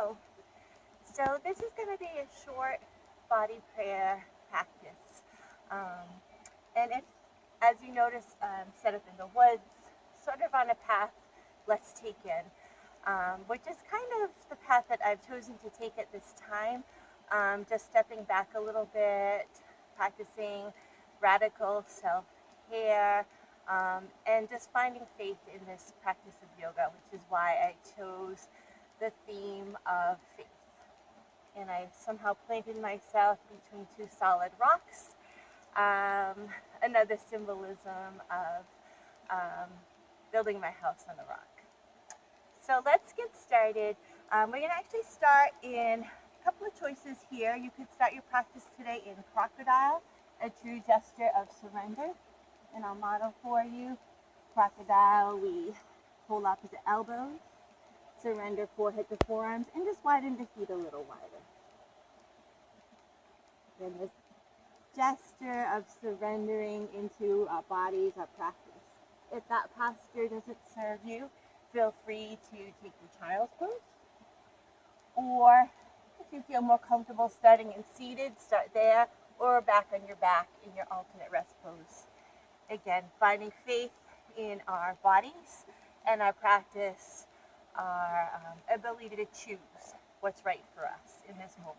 Hello. So this is going to be a short body prayer practice. Um, and if, as you notice, set up in the woods, sort of on a path less taken, which is kind of the path that I've chosen to take at this time. Just stepping back a little bit, practicing radical self-care, and just finding faith in this practice of yoga, which is why I chose the theme of faith. And I somehow planted myself between two solid rocks. Another symbolism of building my house on a rock. So let's get started. We're going to actually start in a couple of choices here. You could start your practice today in crocodile, a true gesture of surrender. And I'll model for you. Crocodile, we pull up at the elbows, surrender forehead to forearms, and just widen the feet a little wider. Then this gesture of surrendering into our bodies, our practice. If that posture doesn't serve you, feel free to take your child's pose. Or if you feel more comfortable starting in seated, start there, or back on your back in your alternate rest pose. Again, finding faith in our bodies and our practice, our ability to choose what's right for us in this moment.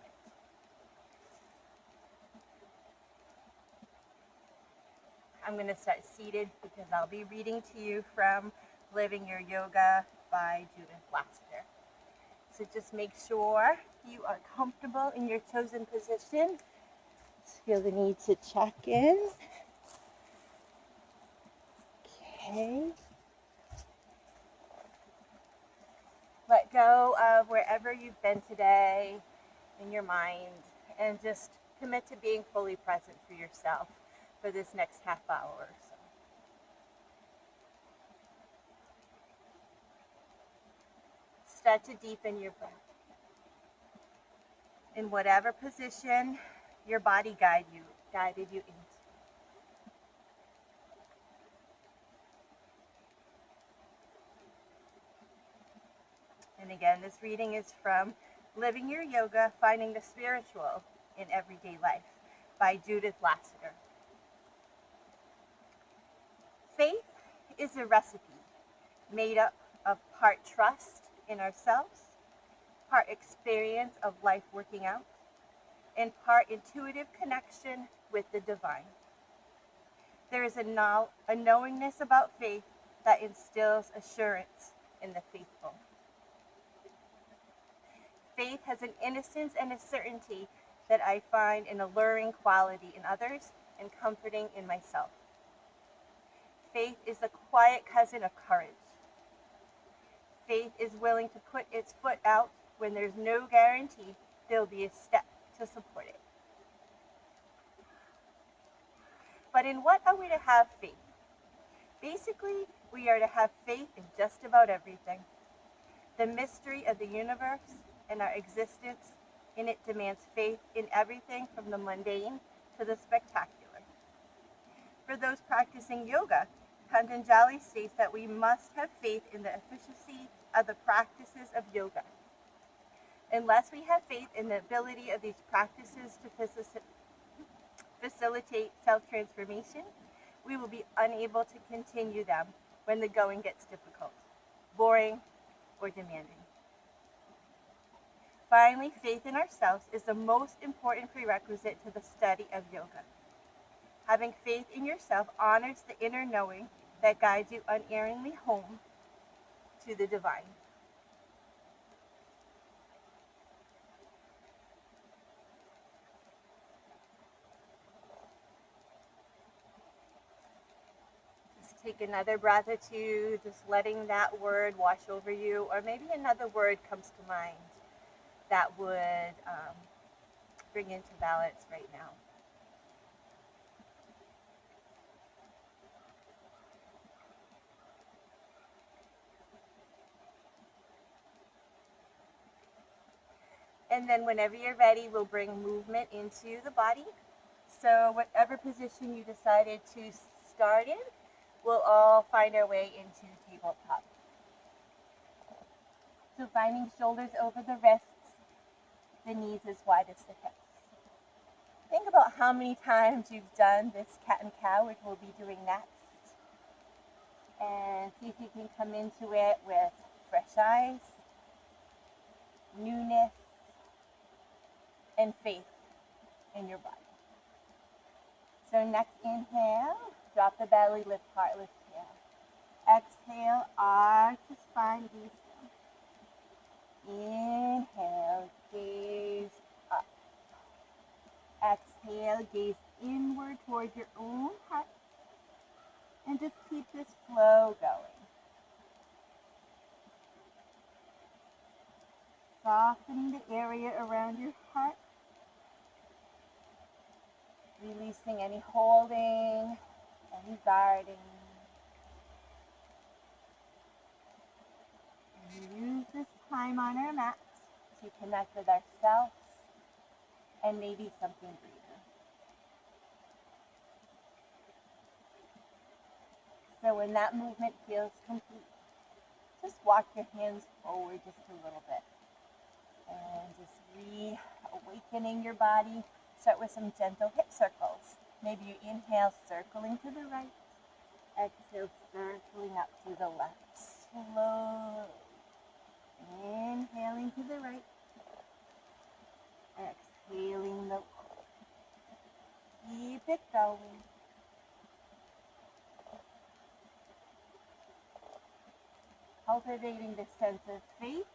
I'm going to start seated because I'll be reading to you from Living Your Yoga by Judith Lasater. So just make sure you are comfortable in your chosen position. Just feel the need to check in. Okay. Let go of wherever you've been today in your mind and just commit to being fully present for yourself for this next half hour or so. Start to deepen your breath. In whatever position your body guided you into. And again, this reading is from Living Your Yoga, Finding the Spiritual in Everyday Life by Judith Lasater. Faith is a recipe made up of part trust in ourselves, part experience of life working out, and part intuitive connection with the divine. There is a knowingness about faith that instills assurance in the faithful. Faith has an innocence and a certainty that I find an alluring quality in others and comforting in myself. Faith is the quiet cousin of courage. Faith is willing to put its foot out when there's no guarantee there'll be a step to support it. But in what are we to have faith? Basically, we are to have faith in just about everything. The mystery of the universe and our existence in it demands faith in everything from the mundane to the spectacular. For those practicing yoga, Patanjali states that we must have faith in the efficacy of the practices of yoga. Unless we have faith in the ability of these practices to facilitate self-transformation, we will be unable to continue them when the going gets difficult, boring, or demanding. Finally, faith in ourselves is the most important prerequisite to the study of yoga. Having faith in yourself honors the inner knowing that guides you unerringly home to the divine. Just take another breath or two, just letting that word wash over you, or maybe another word comes to mind that would bring into balance right now. And then whenever you're ready, we'll bring movement into the body. So whatever position you decided to start in, we'll all find our way into tabletop. So finding shoulders over the wrists, the knees as wide as the hips. Think about how many times you've done this cat and cow, which we'll be doing next. And see if you can come into it with fresh eyes, newness, and faith in your body. So next inhale, drop the belly, lift heart, lift tail. Exhale, arch the spine, gaze down. Inhale, gaze up. Exhale, gaze inward towards your own heart. And just keep this flow going. Softening the area around your heart. Releasing any holding, any guarding. And we use this time on our mat to connect with ourselves and maybe something breathing. So when that movement feels complete, just walk your hands forward just a little bit. And just reawakening your body. Start with some gentle hip circles. Maybe you inhale, circling to the right. Exhale, circling up to the left. Slow. Inhaling to the right. Exhaling the left. Keep it going. Cultivating this sense of faith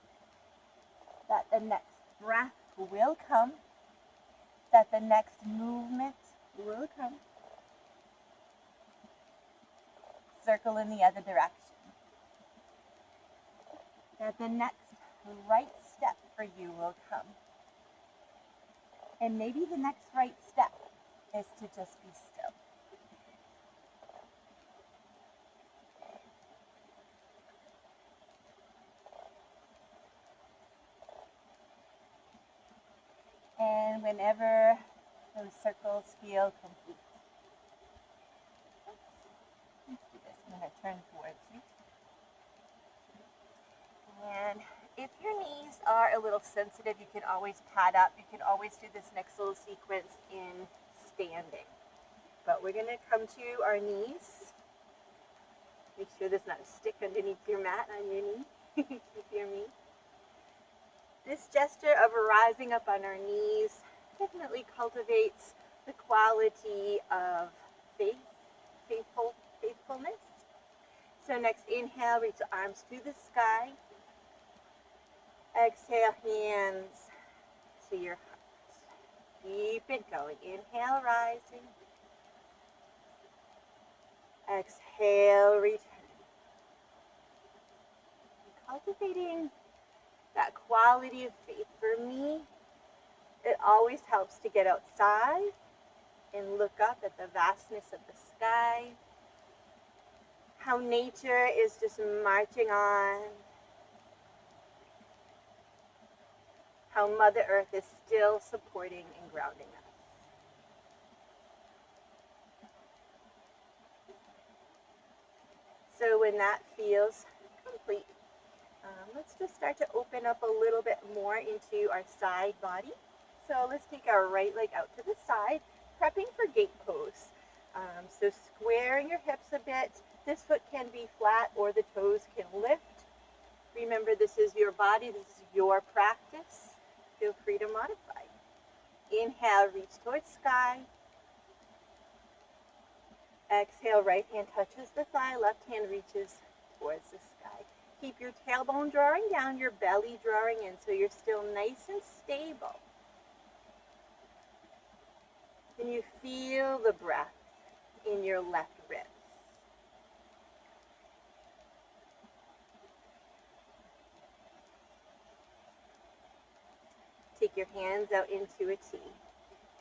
that the next breath will come, that the next movement will come. Circle in the other direction. That the next right step for you will come. And maybe the next right step is to just be still. And whenever those circles feel complete, let's do this. I'm going to turn towards you. And if your knees are a little sensitive, you can always pad up. You can always do this next little sequence in standing. But we're going to come to our knees. Make sure there's not a stick underneath your mat on your knee. Keep your knee. This gesture of rising up on our knees definitely cultivates the quality of faithfulness. So next inhale, reach the arms to the sky. Exhale, hands to your heart. Keep it going. Inhale, rising. Exhale, return. Cultivating that quality of faith. For me, it always helps to get outside and look up at the vastness of the sky, how nature is just marching on, how Mother Earth is still supporting and grounding us. So when that feels complete, let's just start to open up a little bit more into our side body. So let's take our right leg out to the side, prepping for gate pose. So squaring your hips a bit. This foot can be flat or the toes can lift. Remember, this is your body, this is your practice. Feel free to modify. Inhale, reach towards sky. Exhale, right hand touches the thigh, left hand reaches towards the sky. Keep your tailbone drawing down, your belly drawing in, so you're still nice and stable. Can you feel the breath in your left ribs? Take your hands out into a T.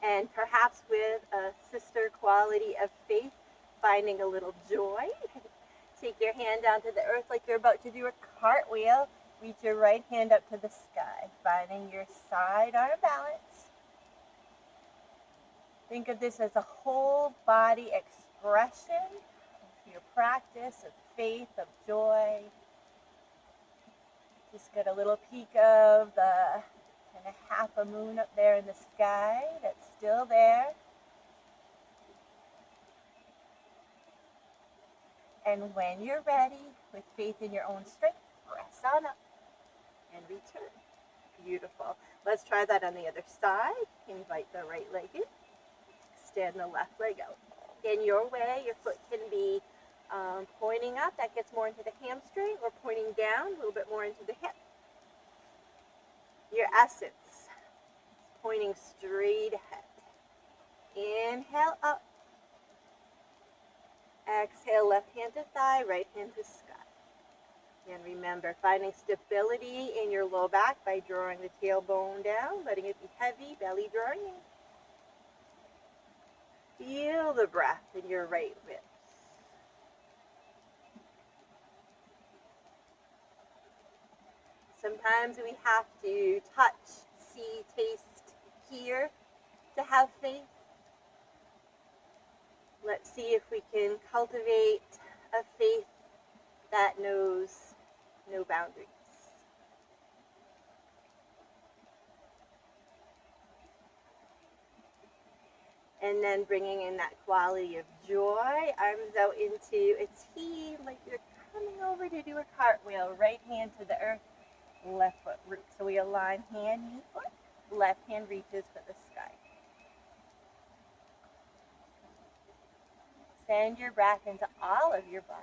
And perhaps with a sister quality of faith, finding a little joy. Take your hand down to the earth like you're about to do a cartwheel. Reach your right hand up to the sky, finding your side arm balance. Think of this as a whole body expression of your practice of faith, of joy. Just get a little peek of the And a half a moon up there in the sky that's still there. And when you're ready, with faith in your own strength, press on up and return. Beautiful. Let's try that on the other side. Invite the right leg in. Extend the left leg out. In your way, your foot can be pointing up. That gets more into the hamstring, or pointing down, a little bit more into the hip. Your essence, pointing straight ahead. Inhale up. Exhale, left hand to thigh, right hand to sky. And remember, finding stability in your low back by drawing the tailbone down, letting it be heavy, belly drawing in. Feel the breath in your right ribs. Sometimes we have to touch, see, taste, hear to have faith. Let's see if we can cultivate a faith that knows no boundaries. And then bringing in that quality of joy, arms out into a T, like you're coming over to do a cartwheel. Right hand to the earth, left foot root. So we align hand, knee, foot. Left hand reaches for the sky. Send your breath into all of your body.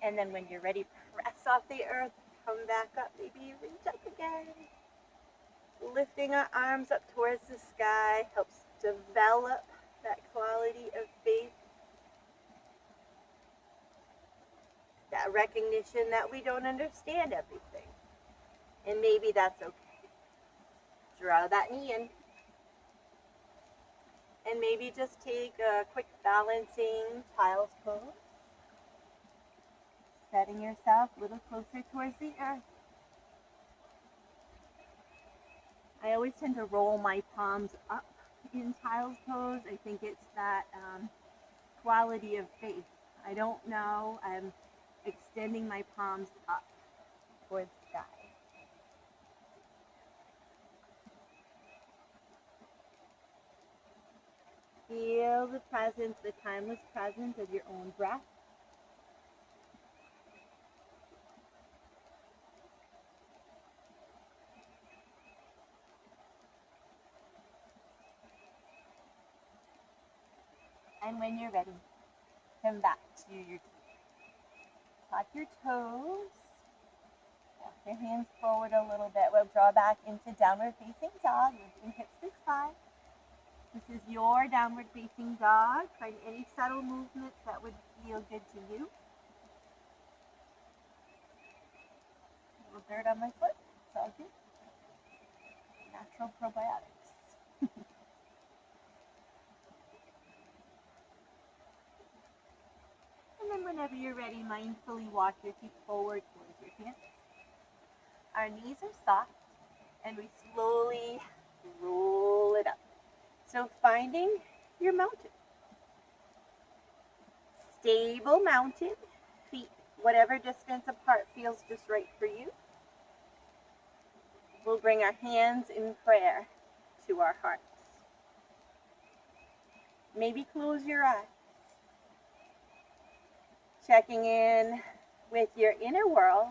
And then when you're ready, press off the earth, come back up. Maybe you reach up again. Lifting our arms up towards the sky helps develop that quality of faith. That recognition that we don't understand everything. And maybe that's okay. Draw that knee in. And maybe just take a quick balancing child's pose. Setting yourself a little closer towards the earth. I always tend to roll my palms up in child's pose. I think it's that quality of faith. I don't know. I'm extending my palms up towards the sky. Feel the presence, the timeless presence of your own breath. And when you're ready, come back to your feet. Tuck your toes. Walk your hands forward a little bit. We'll draw back into downward facing dog. Lifting hips to sky. This is your downward facing dog. Find any subtle movements that would feel good to you. A little dirt on my foot. It's all good. Natural probiotics. And then whenever you're ready, mindfully walk your feet forward towards your hands. Our knees are soft, and we slowly roll it up. So finding your mountain. Stable mountain, feet whatever distance apart feels just right for you. We'll bring our hands in prayer to our hearts. Maybe close your eyes. Checking in with your inner world.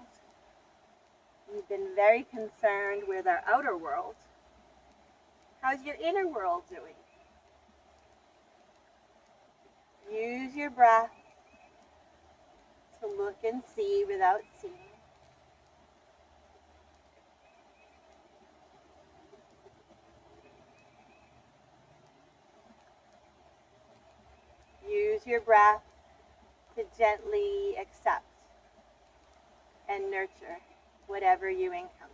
We've been very concerned with our outer world. How's your inner world doing? Use your breath to look and see without seeing. Use your breath to gently accept and nurture whatever you encounter.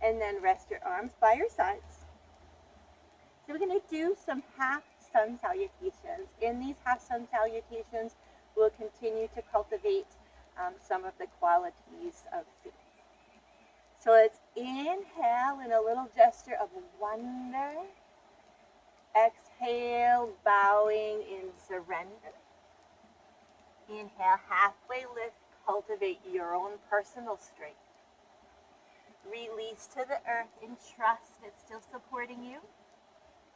And then rest your arms by your sides. So we're going to do some half sun salutations. In these half sun salutations, we'll continue to cultivate some of the qualities of faith. So let's inhale in a little gesture of wonder Exhale, bowing in surrender. Inhale, halfway lift, cultivate your own personal strength. Release to the earth in trust it's still supporting you.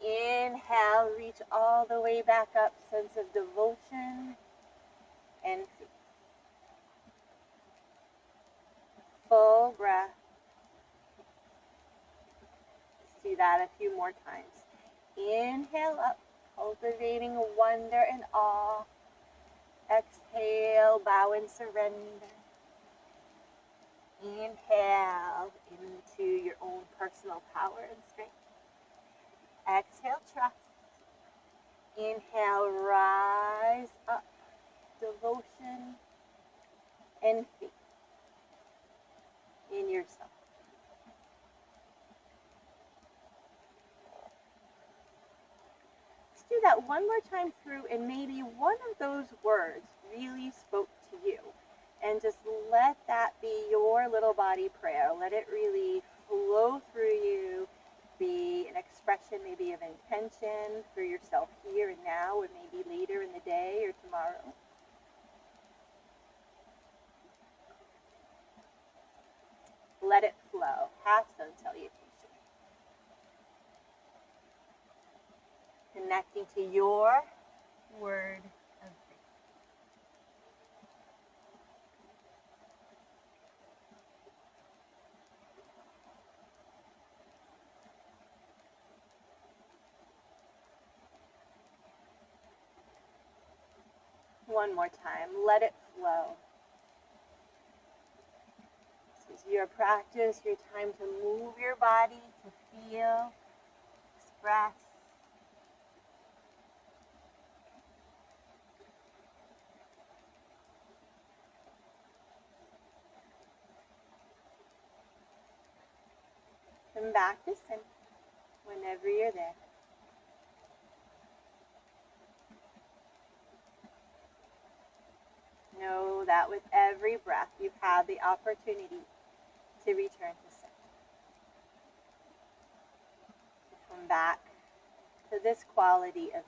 Inhale, reach all the way back up, sense of devotion and faith. Full breath. Let's do that a few more times. Inhale up, cultivating wonder and awe. Exhale, bow and surrender. Inhale into your own personal power and strength. Exhale, trust. Inhale, rise up, devotion and faith in yourself. Let's do that one more time through, and maybe one of those words really spoke to you. And just let that be your little body prayer. Let it really flow through you, be an expression maybe of intention for yourself here and now, or maybe later in the day or tomorrow. Let it flow. Half sun salutation. Connecting to your word of faith. One more time. Let it flow. This is your practice, your time to move your body, to feel, express. Come back to center whenever you're there. Know that with every breath, you have the opportunity to return to center. Come back to this quality of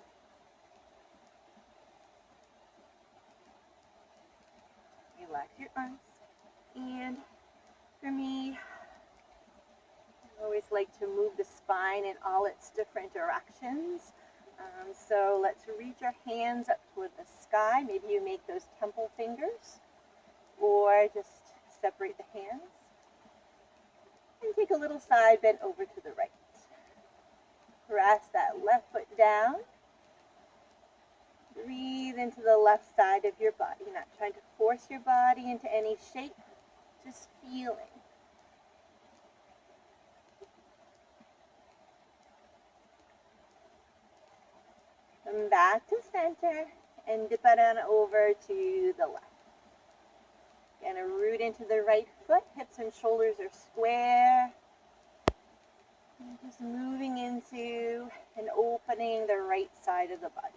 relax your arms. And for me, I always like to move the spine in all its different directions. So let's reach our hands up toward the sky. Maybe you make those temple fingers, or just separate the hands. And take a little side bend over to the right. Press that left foot down. Breathe into the left side of your body. Not trying to force your body into any shape, just feeling. Come back to center and dip it on over to the left. Gonna root into the right foot. Hips and shoulders are square. And just moving into and opening the right side of the body.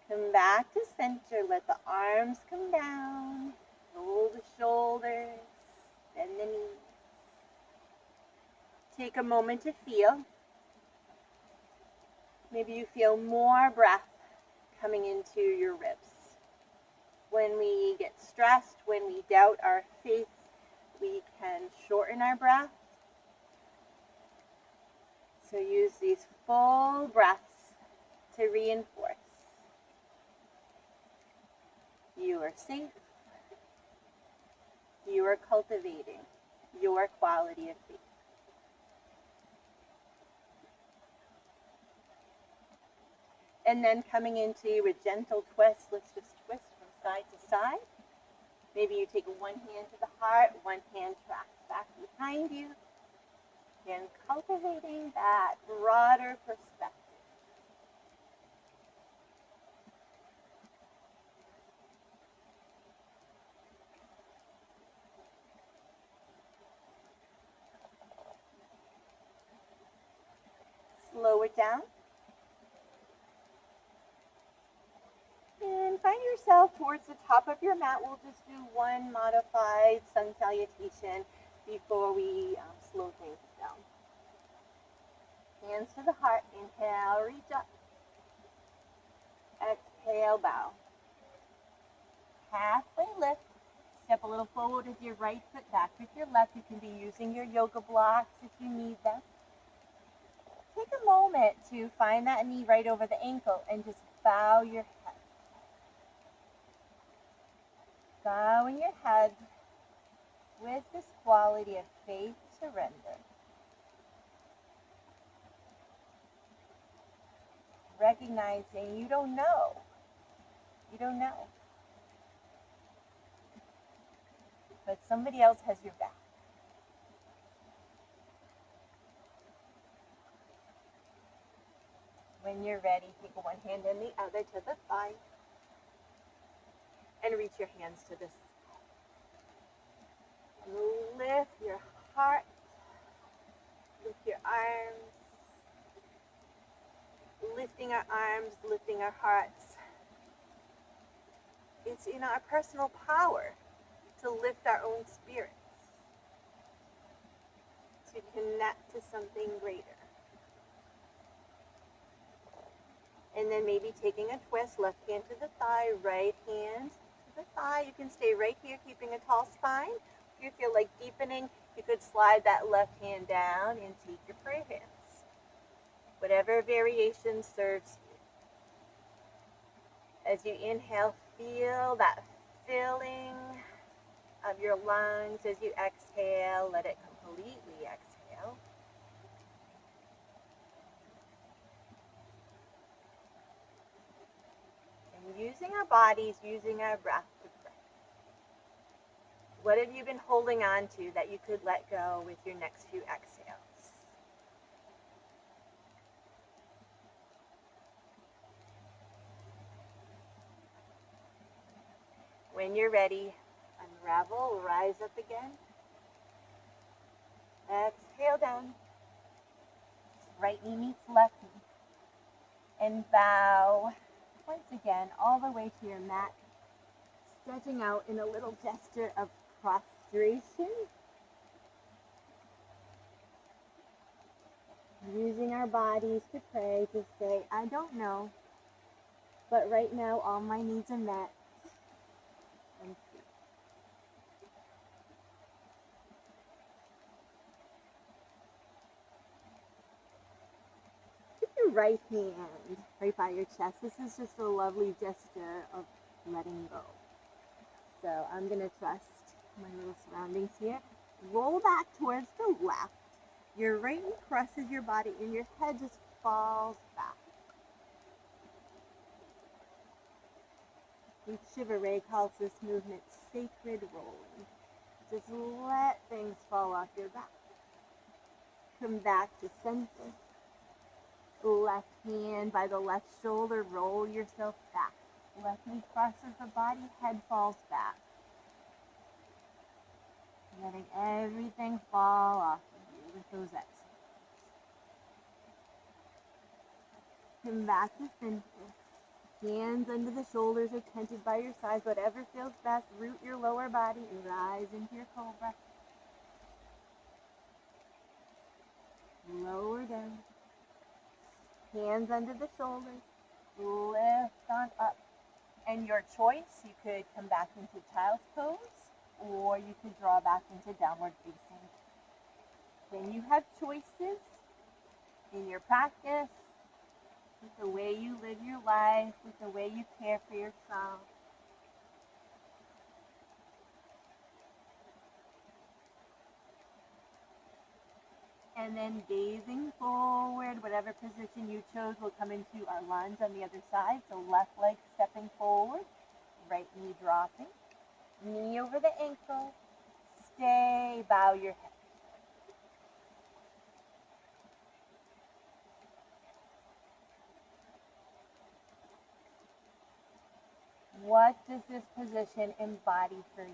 Come back to center. Let the arms come down. Roll the shoulders. Bend the knees. Take a moment to feel. Maybe you feel more breath coming into your ribs. When we get stressed, when we doubt our faith, we can shorten our breath. So use these full breaths to reinforce. You are safe. You are cultivating your quality of faith. And then coming into a gentle twist, let's just twist from side to side. Maybe you take one hand to the heart, one hand tracks back behind you. Again, cultivating that broader perspective. Slow it down. And find yourself towards the top of your mat. We'll just do one modified sun salutation before we slow things down. Hands to the heart. Inhale, reach up. Exhale, bow. Halfway lift. Step a little forward with your right foot, back with your left. You can be using your yoga blocks if you need them. Take a moment to find that knee right over the ankle and just bow your head. Bowing your head with this quality of faith, surrender. Recognizing you don't know. You don't know. But somebody else has your back. When you're ready, take one hand and the other to the thigh. And reach your hands to the sky. Lift your heart. Lift your arms. Lifting our arms, lifting our hearts. It's in our personal power to lift our own spirits, to connect to something greater. And then maybe taking a twist, left hand to the thigh, right hand to the thigh. You can stay right here, keeping a tall spine. If you feel like deepening, you could slide that left hand down and take your prayer hands. Whatever variation serves you. As you inhale, feel that filling of your lungs. As you exhale, let it completely exhale. And using our bodies, using our breath to pray. What have you been holding on to that you could let go with your next few exhales? When you're ready, unravel, rise up again. Exhale down. Right knee meets left knee. And bow once again all the way to your mat. Stretching out in a little gesture of prostration. Using our bodies to pray, to say, I don't know, but right now all my needs are met. And free. Keep your right hand right by your chest. This is just a lovely gesture of letting go. So I'm going to trust my little surroundings here. Roll back towards the left. Your right knee crosses your body and your head just falls back. Shiva Ray calls this movement sacred rolling. Just let things fall off your back. Come back to center. Left hand by the left shoulder, roll yourself back. Left knee crosses the body, head falls back. Letting everything fall off of you with those exhales. Come back to center. Hands under the shoulders or tented by your sides, whatever feels best. Root your lower body and rise into your cobra. Lower down. Hands under the shoulders. Lift on up. And your choice, you could come back into child's pose, or you could draw back into downward facing. When you have choices in your practice, with the way you live your life, with the way you care for yourself. And then gazing forward, whatever position you chose will come into our lunge on the other side. So left leg stepping forward, right knee dropping, knee over the ankle, stay, bow your head. What does this position embody for you?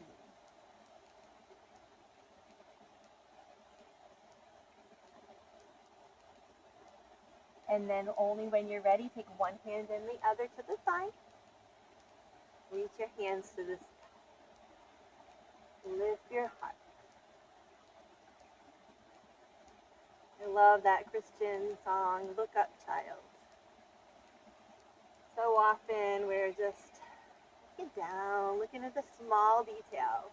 And then only when you're ready, take one hand and the other to the side. Reach your hands to the sky. Lift your heart. love that Christian song, Look Up, Child. So often we're just looking down, looking at the small details.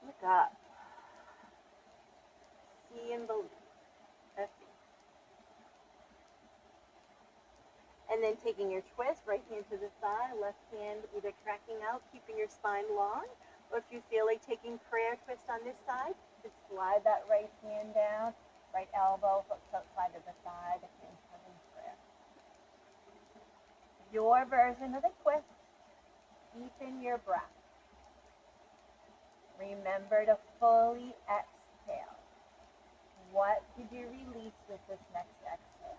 Look up. See and believe. That's it. And then taking your twist, right hand to the thigh, left hand either cracking out, keeping your spine long, or if you feel like taking prayer twist on this side, just slide that right hand down, right elbow hooks outside of the thigh, the hand in prayer. Your version of the twist, deepen your breath. Remember to fully exhale. What did you release with this next exhale?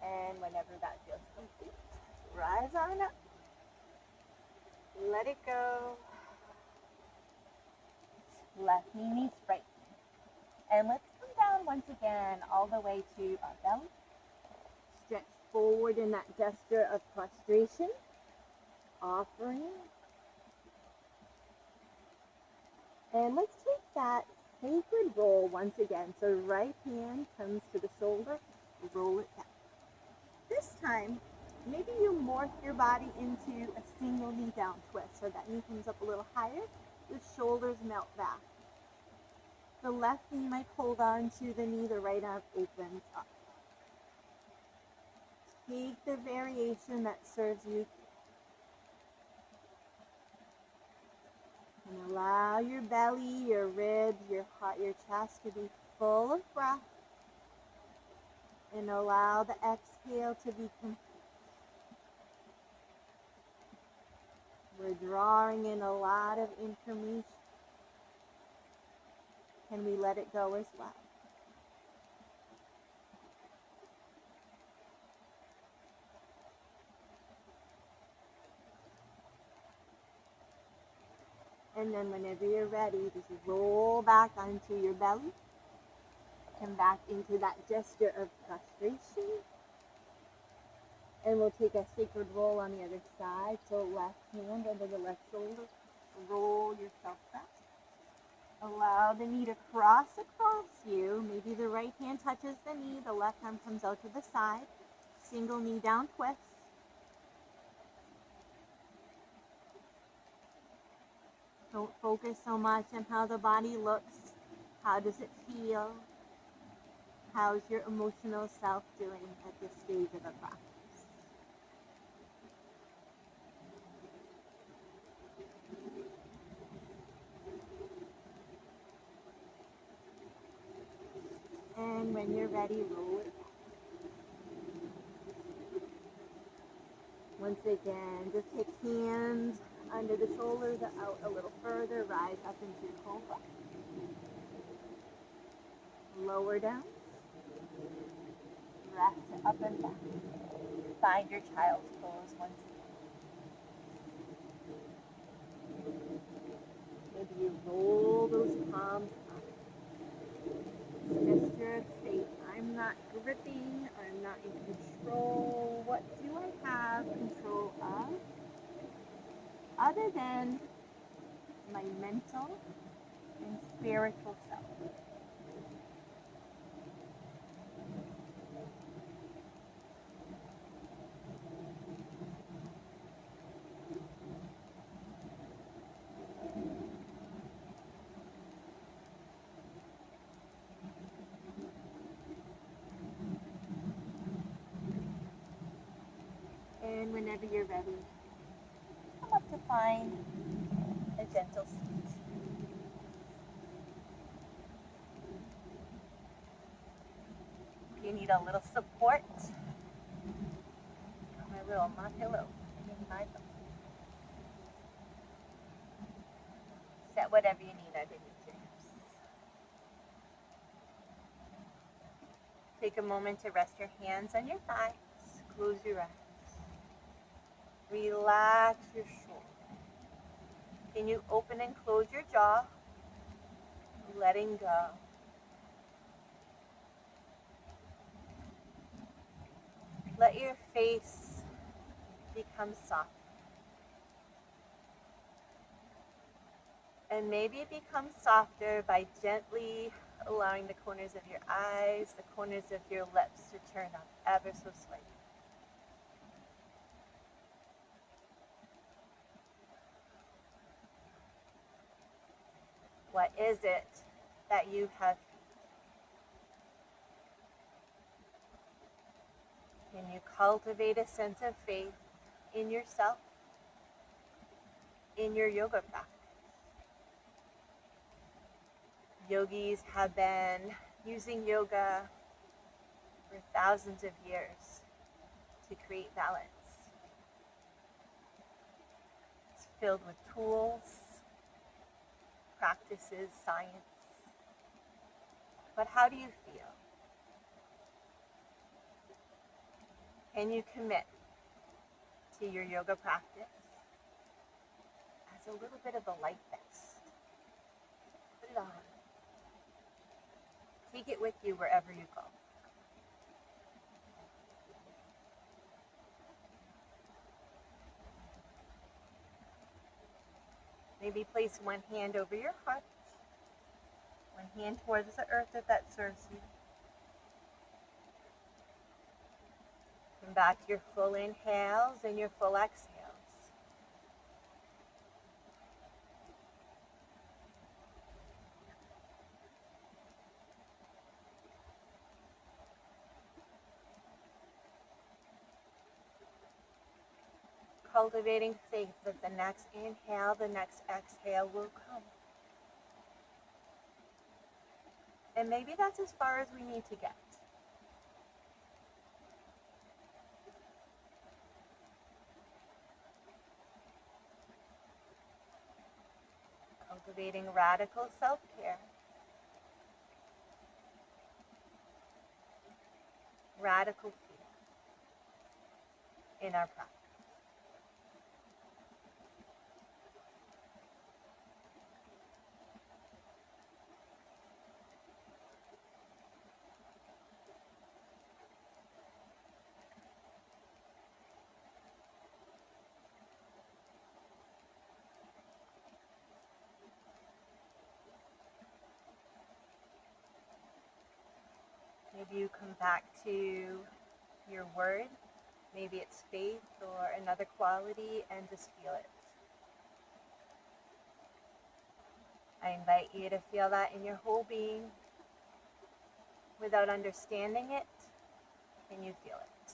And whenever that feels complete, rise on up. Let it go. Left knee straight. And let's come down once again all the way to our belly. Stretch forward in that gesture of prostration, offering. And let's take that sacred roll once again. So right hand comes to the shoulder, roll it down. This time, maybe you morph your body into a single knee down twist. So that knee comes up a little higher, the shoulders melt back. The left knee might hold on to the knee, the right arm opens up. Take the variation that serves you. And allow your belly, your ribs, your heart, your chest to be full of breath. And allow the exhale to be complete. We're drawing in a lot of information. Can we let it go as well? And then whenever you're ready, just roll back onto your belly. Come back into that gesture of prostration. And we'll take a sacred roll on the other side. So left hand under the left shoulder. Roll yourself back. Allow the knee to cross across you. Maybe the right hand touches the knee. The left arm comes out to the side. Single knee down twist. Don't focus so much on how the body looks. How does it feel? How's your emotional self doing at this stage of the practice? And when you're ready, roll it back. Once again, just take hands under the shoulders out a little further. Rise up into cobra. Lower down. Rest up and back. Find your child's pose once again. Maybe you roll those palms up. Gesture of faith. I'm not gripping. I'm not in control. What do I have control of? Other than my mental and spiritual self. And whenever you're ready, come up to find a gentle seat. If you need a little support, my little mat pillow in my book. Set whatever you need underneath your hips. Take a moment to rest your hands on your thighs. Close your eyes. Relax your shoulder. Can you open and close your jaw? Letting go. Let your face become soft. And maybe it becomes softer by gently allowing the corners of your eyes, the corners of your lips to turn up ever so slightly. What is it that you have? Can you cultivate a sense of faith in yourself, in your yoga practice? Yogis have been using yoga for thousands of years to create balance. It's filled with tools, practices, science. But how do you feel? Can you commit to your yoga practice as a little bit of a light vest? Put it on. Take it with you wherever you go. Maybe place one hand over your heart, one hand towards the earth if that serves you. Come back to your full inhales and your full exhales. Cultivating faith that the next inhale, the next exhale will come. And maybe that's as far as we need to get. Cultivating radical self-care. Radical fear in our practice. Maybe you come back to your word. Maybe it's faith or another quality, and just feel it. I invite you to feel that in your whole being. Without understanding it, can you feel it?